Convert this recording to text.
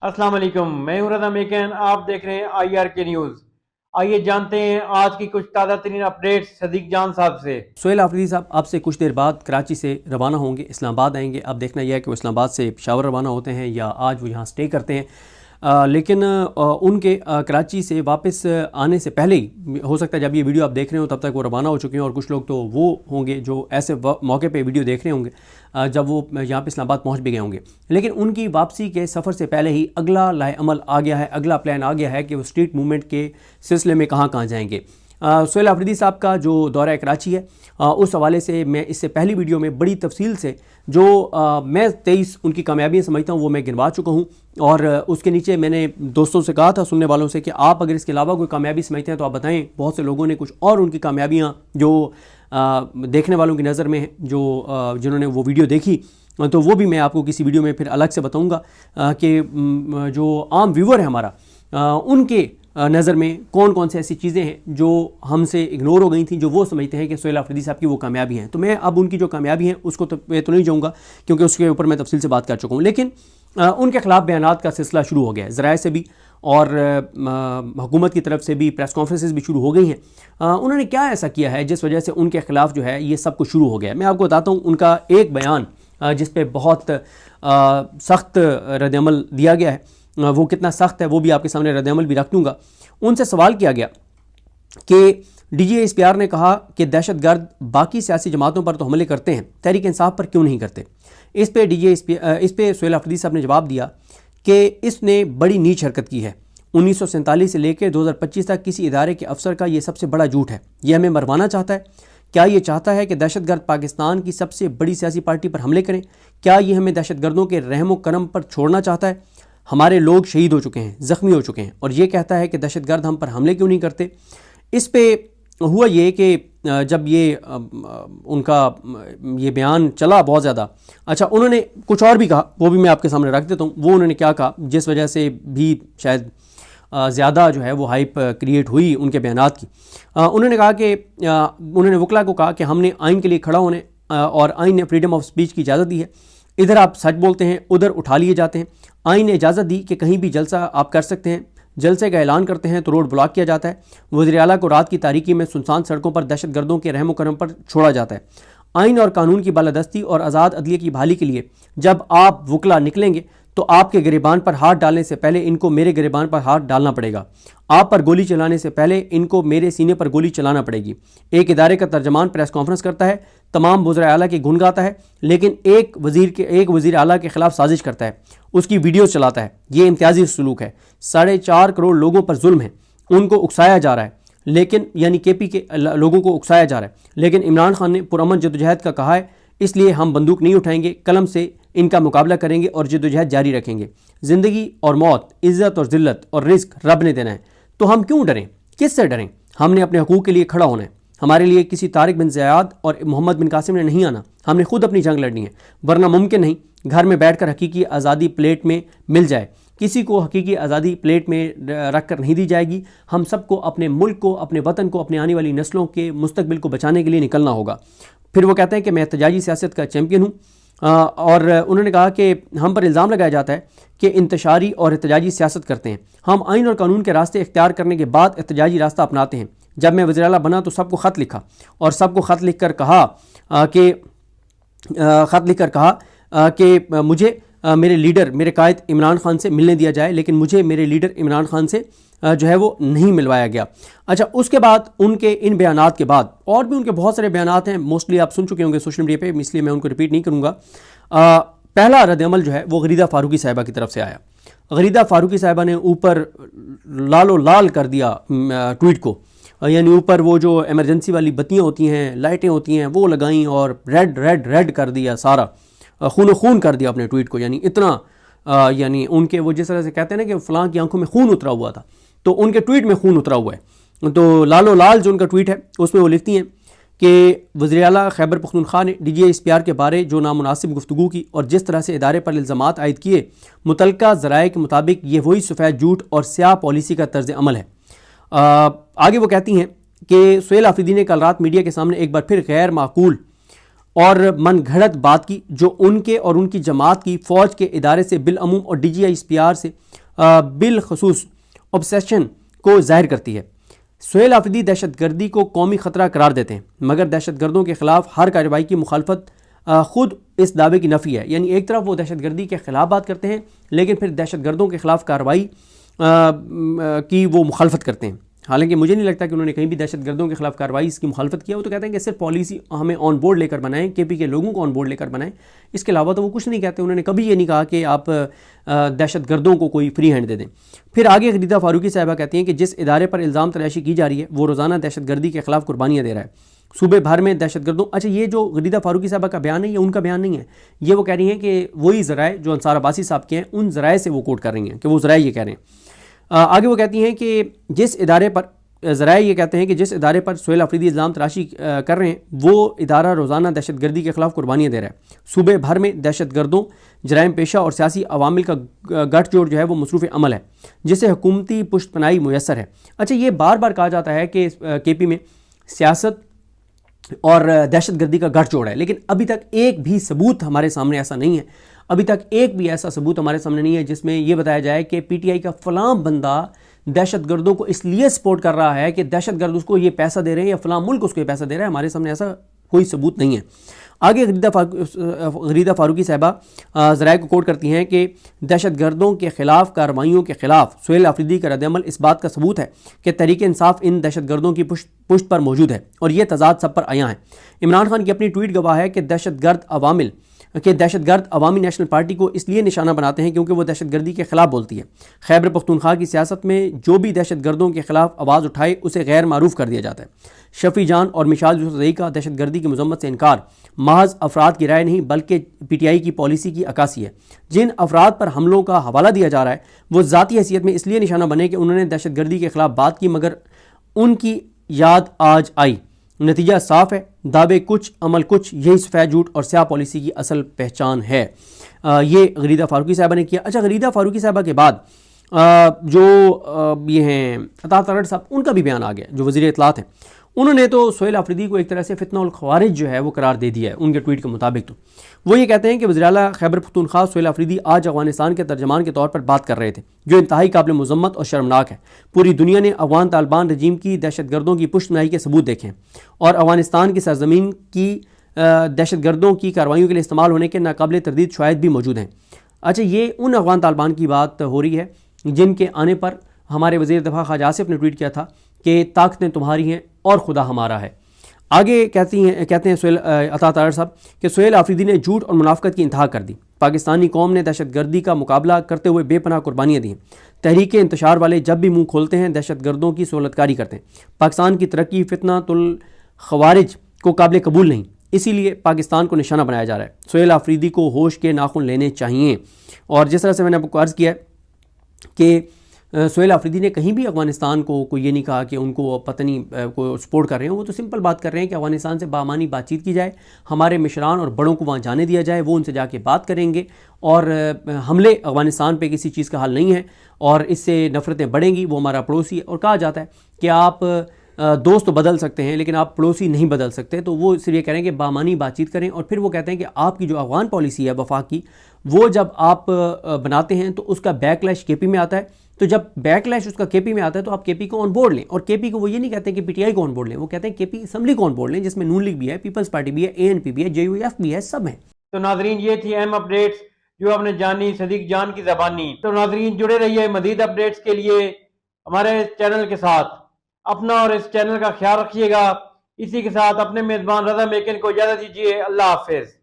अस्सलाम वालेकुम, मैं हूं रज़ा मेकन। आप देख रहे हैं IRK न्यूज़। आइए जानते हैं आज की कुछ ताज़ा तरीन अपडेट्स सदीक जान साहब से। सोहेल आफरीदी साहब आपसे कुछ देर बाद कराची से रवाना होंगे, इस्लामाबाद आएंगे। अब देखना यह है कि वो इस्लामाबाद से पेशावर रवाना होते हैं या आज वो यहाँ स्टे करते हैं। लेकिन उनके कराची से वापस आने से पहले ही हो सकता है जब ये वीडियो आप देख रहे हो तब तक वो रवाना हो चुके हैं, और कुछ लोग तो वो होंगे जो ऐसे मौके पे वीडियो देख रहे होंगे जब वो यहाँ पे इस्लामाबाद पहुँच भी गए होंगे। लेकिन उनकी वापसी के सफ़र से पहले ही अगला लाए अमल आ गया है, अगला प्लान आ गया है कि वो स्ट्रीट मूवमेंट के सिलसिले में कहाँ कहाँ जाएंगे। सोहेल आफरीदी साहब का जो दौरा कराची है उस हवाले से मैं इससे पहली वीडियो में बड़ी तफसील से जो मैं 23 उनकी कामयाबियाँ समझता हूँ वो मैं गिनवा चुका हूँ, और उसके नीचे मैंने दोस्तों से कहा था, सुनने वालों से, कि आप अगर इसके अलावा कोई कामयाबी समझते हैं तो आप बताएं। बहुत से लोगों ने कुछ और उनकी कामयाबियाँ जो देखने वालों की नज़र में जो जिन्होंने वो वीडियो देखी तो वो भी मैं आपको किसी वीडियो में फिर अलग से बताऊँगा कि जो आम व्यूवर है हमारा उनके नज़र में कौन कौन से ऐसी चीज़ें हैं जो हमसे इग्नोर हो गई थी, जो वो समझते हैं कि सोहेल आफरीदी साहब की वो कामयाबी हैं। तो मैं अब उनकी जो कामयाबी हैं उसको तो मैं तो नहीं जाऊँगा क्योंकि उसके ऊपर मैं तफसील से बात कर चुका हूँ। लेकिन उनके ख़िलाफ़ बयानात का सिलसिला शुरू हो गया है, ज़राए से भी और हुकूमत की तरफ से भी प्रेस कॉन्फ्रेंसेस भी शुरू हो गई हैं। उन्होंने क्या ऐसा किया है जिस वजह से उनके ख़िलाफ़ जो है ये सब कुछ शुरू हो गया है। मैं आपको बताता हूँ उनका एक बयान जिस पे बहुत सख्त रद्दअमल दिया गया है, वो कितना सख्त है वो भी आपके सामने रद्दअमल भी रख दूँगा। उनसे सवाल किया गया कि DGSPR ने कहा कि दहशतगर्द बाकी सियासी जमातों पर तो हमले करते हैं, तहरीक इंसाफ पर क्यों नहीं करते। इस पे सोहेल आफरीदी साहब ने जवाब दिया कि इसने बड़ी नीच हरकत की है। 1947 से लेकर 2025 तक किसी इदारे के अफसर का ये सबसे बड़ा झूठ है। ये हमें मरवाना चाहता है। क्या ये चाहता है कि दहशतगर्द पाकिस्तान की सबसे बड़ी सियासी पार्टी पर हमले करें? क्या ये हमें दहशतगर्दों के रहमो करम पर छोड़ना चाहता है? हमारे लोग शहीद हो चुके हैं, ज़ख्मी हो चुके हैं, और ये कहता है कि दहशतगर्द हम पर हमले क्यों नहीं करते। इस पे हुआ ये कि जब ये उनका ये बयान चला बहुत ज़्यादा, अच्छा उन्होंने कुछ और भी कहा, वो भी मैं आपके सामने रख देता हूँ। वो उन्होंने क्या कहा जिस वजह से भी शायद ज़्यादा जो है वो हाइप क्रिएट हुई उनके बयानात की। उन्होंने कहा कि उन्होंने वकला को कहा कि हमने आइन के लिए खड़ा होने और आइन ने फ्रीडम ऑफ स्पीच की इजाज़त दी है। इधर आप सच बोलते हैं, उधर उठा लिए जाते हैं। आइन ने इजाज़त दी कि कहीं भी जलसा आप कर सकते हैं, जलसे का ऐलान करते हैं तो रोड ब्लॉक किया जाता है। वज़ीर आला को रात की तारीकी में सुनसान सड़कों पर दहशतगर्दों के रहम करम पर छोड़ा जाता है। आइन और कानून की बालादस्ती और आज़ाद अदलिया की बहाली के लिए जब आप वकला निकलेंगे तो आपके गिरेबान पर हाथ डालने से पहले इनको मेरे गिरेबान पर हाथ डालना पड़ेगा। आप पर गोली चलाने से पहले इनको मेरे सीने पर गोली चलाना पड़ेगी। एक इदारे का तर्जमान प्रेस कॉन्फ्रेंस करता है, तमाम वज़ीर आला की गुण गाता है, लेकिन एक वज़ीर आला के ख़िलाफ़ साजिश करता है, उसकी वीडियो चलाता है। ये इम्तियाजी सलूक है। 4.5 करोड़ लोगों पर जुल्म है, उनको उकसाया जा रहा है, लेकिन यानी KP के लोगों को उकसाया जा रहा है। लेकिन इमरान खान ने पुरअमन जद्दोजहद का कहा है, इसलिए हम बंदूक नहीं उठाएंगे, कलम से इनका मुकाबला करेंगे और जद्दोजहद जारी रखेंगे। ज़िंदगी और मौत, इज़्ज़त और ज़िल्लत और रिस्क रब ने देना है, तो हम क्यों डरें, किससे डरें। हमने अपने हकूक़ के लिए खड़ा होना है। हमारे लिए किसी तारिक बिन ज़ियाद और मोहम्मद बिन कासिम ने नहीं आना, हमने खुद अपनी जंग लड़नी है, वरना मुमकिन नहीं घर में बैठकर हकीकी आज़ादी प्लेट में मिल जाए। किसी को हकीकी आज़ादी प्लेट में रख कर नहीं दी जाएगी। हम सबको अपने मुल्क को, अपने वतन को, अपने आने वाली नस्लों के मुस्तकबिल को बचाने के लिए निकलना होगा। फिर वो कहते हैं कि मैं एहतजाजी सियासत का चैम्पियन हूँ, और उन्होंने कहा कि हम पर इल्ज़ाम लगाया जाता है कि इंतशारी और एहतजाजी सियासत करते हैं। हम आइन और कानून के रास्ते इख्तियार करने के बाद एहतजाजी रास्ता अपनाते हैं। जब मैं वज़ीर आला बना तो सबको ख़त लिखा और सबको ख़त लिख कर कहा कि मुझे मेरे लीडर, मेरे कायद इमरान खान से मिलने दिया जाए, लेकिन मुझे मेरे लीडर इमरान खान से जो है वो नहीं मिलवाया गया। अच्छा, उसके बाद उनके इन बयानात के बाद और भी उनके बहुत सारे बयानात हैं, मोस्टली आप सुन चुके होंगे सोशल मीडिया पे, इसलिए मैं उनको रिपीट नहीं करूँगा। पहला रद्दअमल जो है वो गरीदा फारूकी साहिबा की तरफ से आया। गरीदा फारूकी साहिबा ने ऊपर लालो लाल कर दिया ट्वीट को, यानी ऊपर वो जो एमरजेंसी वाली बत्तियाँ होती हैं, लाइटें होती हैं, वो लगाईं और रेड रेड रेड कर दिया, सारा खून खून कर दिया अपने ट्वीट को। यानी इतना यानी उनके वो जिस तरह से कहते हैं ना कि फ़लाँ की आंखों में खून उतरा हुआ था, तो उनके ट्वीट में खून उतरा हुआ है। तो लालो लाल जो उनका ट्वीट है उसमें वो लिखती हैं कि वज़ीर आला खैबर पख्तूनख्वा ने DGSPR के बारे जो नामुनासिब गुफ्तगू की और जिस तरह से इदारे पर इल्ज़ामात आयद किए, मुतलका ज़राए के मुताबिक ये वही सफ़ेद झूठ और स्याह पॉलिसी का तर्ज अमल है। आगे वो कहती हैं कि सोहेल आफरीदी ने कल रात मीडिया के सामने एक बार फिर गैर माकूल اور من گھڑت بات کی جو ان کے اور ان کی جماعت کی فوج کے ادارے سے بالعموم اور DGI سے بالخصوص obsession کو ظاہر کرتی ہے۔ سہیل آفریدی دہشت گردی کو قومی خطرہ قرار دیتے ہیں، مگر دہشت گردوں کے خلاف ہر کارروائی کی مخالفت خود اس دعوے کی نفی ہے۔ یعنی ایک طرف وہ دہشت گردی کے خلاف بات کرتے ہیں لیکن پھر دہشت گردوں کے خلاف کارروائی کی وہ مخالفت کرتے ہیں، حالانکہ مجھے نہیں لگتا کہ انہوں نے کہیں بھی دہشت گردوں کے خلاف کارروائی اس کی مخالفت کیا۔ وہ تو کہتے ہیں کہ صرف پالیسی ہمیں آن بورڈ لے کر بنائیں، KP کے لوگوں کو آن بورڈ لے کر بنائیں، اس کے علاوہ تو وہ کچھ نہیں کہتے۔ انہوں نے کبھی یہ نہیں کہا کہ آپ دہشت گردوں کو کوئی فری ہینڈ دے دیں۔ پھر آگے غریدہ فاروقی صاحبہ کہتی ہیں کہ جس ادارے پر الزام تراشی کی جا رہی ہے وہ روزانہ دہشت گردی کے خلاف قربانیاں دے رہا ہے، صوبے بھر میں دہشت گردوں۔ اچھا، یہ جو غریدہ فاروقی صاحبہ کا بیان ہے یہ ان کا بیان نہیں ہے، یہ وہ کہہ رہی ہیں کہ وہی ذرائع جو انصار عباسی صاحب کے ہیں ان ذرائع سے وہ کوٹ کر رہی ہیں کہ وہ ذرائع یہ کہہ رہے ہیں۔ آگے وہ کہتی ہیں کہ جس ادارے پر ذرائع یہ کہتے ہیں کہ جس ادارے پر سہیل آفریدی الزام تراشی کر رہے ہیں وہ ادارہ روزانہ دہشت گردی کے خلاف قربانیاں دے رہا ہے، صوبے بھر میں دہشت گردوں، جرائم پیشہ اور سیاسی عوامل کا گٹھ جوڑ جو ہے وہ مصروف عمل ہے جسے حکومتی پشت پناہی میسر ہے۔ اچھا، یہ بار بار کہا جاتا ہے کہ KP میں سیاست اور دہشت گردی کا گٹھ جوڑ ہے، لیکن ابھی تک ایک بھی ثبوت ہمارے سامنے ایسا نہیں ہے، ابھی تک ایک بھی ایسا ثبوت ہمارے سامنے نہیں ہے جس میں یہ بتایا جائے کہ PTI کا فلاں بندہ دہشت گردوں کو اس لیے سپورٹ کر رہا ہے کہ دہشت گرد اس کو یہ پیسہ دے رہے ہیں یا فلاں ملک اس کو یہ پیسہ دے رہا ہے۔ ہمارے سامنے ایسا کوئی ثبوت نہیں ہے۔ آگے غریدہ فاروقی صاحبہ ذرائع کو کوٹ کرتی ہیں کہ دہشت گردوں کے خلاف کارروائیوں کے خلاف سہیل آفریدی کا رد عمل اس بات کا ثبوت ہے کہ تحریک انصاف ان دہشت گردوں کی پشت پر موجود ہے اور یہ تضاد سب پر عیاں ہے۔ عمران خان کی اپنی ٹویٹ گواہ ہے کہ دہشت گرد عوامی نیشنل پارٹی کو اس لیے نشانہ بناتے ہیں کیونکہ وہ دہشت گردی کے خلاف بولتی ہے۔ خیبر پختونخوا کی سیاست میں جو بھی دہشت گردوں کے خلاف آواز اٹھائے اسے غیر معروف کر دیا جاتا ہے۔ شفیع جان اور مشال یوسف زئی کا دہشت گردی کی مذمت سے انکار محض افراد کی رائے نہیں بلکہ PTI کی پالیسی کی عکاسی ہے۔ جن افراد پر حملوں کا حوالہ دیا جا رہا ہے وہ ذاتی حیثیت میں اس لیے نشانہ بنے کہ انہوں نے دہشت گردی کے خلاف بات کی مگر ان کی یاد آج آئی۔ نتیجہ صاف ہے، دعوے کچھ عمل کچھ، یہی سفید جھوٹ اور سیاہ پالیسی کی اصل پہچان ہے۔ یہ غریدہ فاروقی صاحبہ نے کیا۔ اچھا، غریدہ فاروقی صاحبہ کے بعد جو یہ ہیں عطا ترڑ صاحب، ان کا بھی بیان آ گیا، جو وزیر اطلاعات ہیں۔ انہوں نے تو سہیل آفریدی کو ایک طرح سے فتنہ الخوارج جو ہے وہ قرار دے دیا ہے ان کے ٹویٹ کے مطابق۔ تو وہ یہ کہتے ہیں کہ وزیر اعلیٰ خیبر پختونخوا سہیل آفریدی آج افغانستان کے ترجمان کے طور پر بات کر رہے تھے جو انتہائی قابل مذمت اور شرمناک ہے۔ پوری دنیا نے افغان طالبان رجیم کی دہشت گردوں کی پشت پناہی کے ثبوت دیکھے ہیں اور افغانستان کی سرزمین کی دہشت گردوں کی کارروائیوں کے لیے استعمال ہونے کے ناقابل تردید شواہد بھی موجود ہیں۔ اچھا، یہ ان افغان طالبان کی بات ہو رہی ہے جن کے آنے پر ہمارے وزیر دفاع خواجہ آصف نے ٹویٹ کیا تھا کہ طاقتیں تمہاری ہیں اور خدا ہمارا ہے۔ آگے کہتے ہیں سہیل عطا ترڑ صاحب کہ سہیل آفریدی نے جھوٹ اور منافقت کی انتہا کر دی۔ پاکستانی قوم نے دہشت گردی کا مقابلہ کرتے ہوئے بے پناہ قربانیاں دی ہیں۔ تحریک انتشار والے جب بھی منہ کھولتے ہیں دہشت گردوں کی سہولت کاری کرتے ہیں۔ پاکستان کی ترقی فتنہ الخوارج کو قابل قبول نہیں، اسی لیے پاکستان کو نشانہ بنایا جا رہا ہے۔ سہیل آفریدی کو ہوش کے ناخن لینے چاہیے۔ اور جس طرح سے میں نے آپ کو عرض کیا ہے کہ سہیل آفریدی نے کہیں بھی افغانستان کو کوئی یہ نہیں کہا کہ ان کو پتہ نہیں کو سپورٹ کر رہے ہیں، وہ تو سمپل بات کر رہے ہیں کہ افغانستان سے بامانی بات چیت کی جائے، ہمارے مشران اور بڑوں کو وہاں جانے دیا جائے، وہ ان سے جا کے بات کریں گے اور حملے افغانستان پہ کسی چیز کا حل نہیں ہے اور اس سے نفرتیں بڑھیں گی، وہ ہمارا پڑوسی ہے۔ اور کہا جاتا ہے کہ آپ دوست تو بدل سکتے ہیں لیکن آپ پڑوسی نہیں بدل سکتے، تو وہ صرف یہ کہہ رہے ہیں کہ بامانی بات چیت کریں۔ اور پھر وہ کہتے ہیں کہ آپ کی جو افغان پالیسی ہے وفاق کی، وہ جب آپ بناتے ہیں تو اس کا بیک لیش KP میں آتا ہے، تو جب بیک لیش اس کا KP میں آتا ہے تو آپ KP کو آن بورڈ لیں۔ اور KP کو وہ یہ نہیں کہتے کہ PTI کو آن بورڈ لیں، وہ کہتے ہیں KP اسمبلی کو آن بورڈ لیں جس میں نون لیگ بھی ہے، پیپلز پارٹی بھی ہے، ANP بھی ہے، JUF بھی ہے، سب ہیں۔ تو ناظرین، یہ تھی اہم اپڈیٹس جو آپ نے جانی صدیق جان کی زبانی۔ تو ناظرین، جڑے رہیے مزید اپڈیٹس کے لیے ہمارے چینل کے ساتھ۔ اپنا اور اس چینل کا خیال رکھیے گا۔ اسی کے ساتھ اپنے میزبان رضا میکن کو اجازت دیجیے۔ اللہ حافظ۔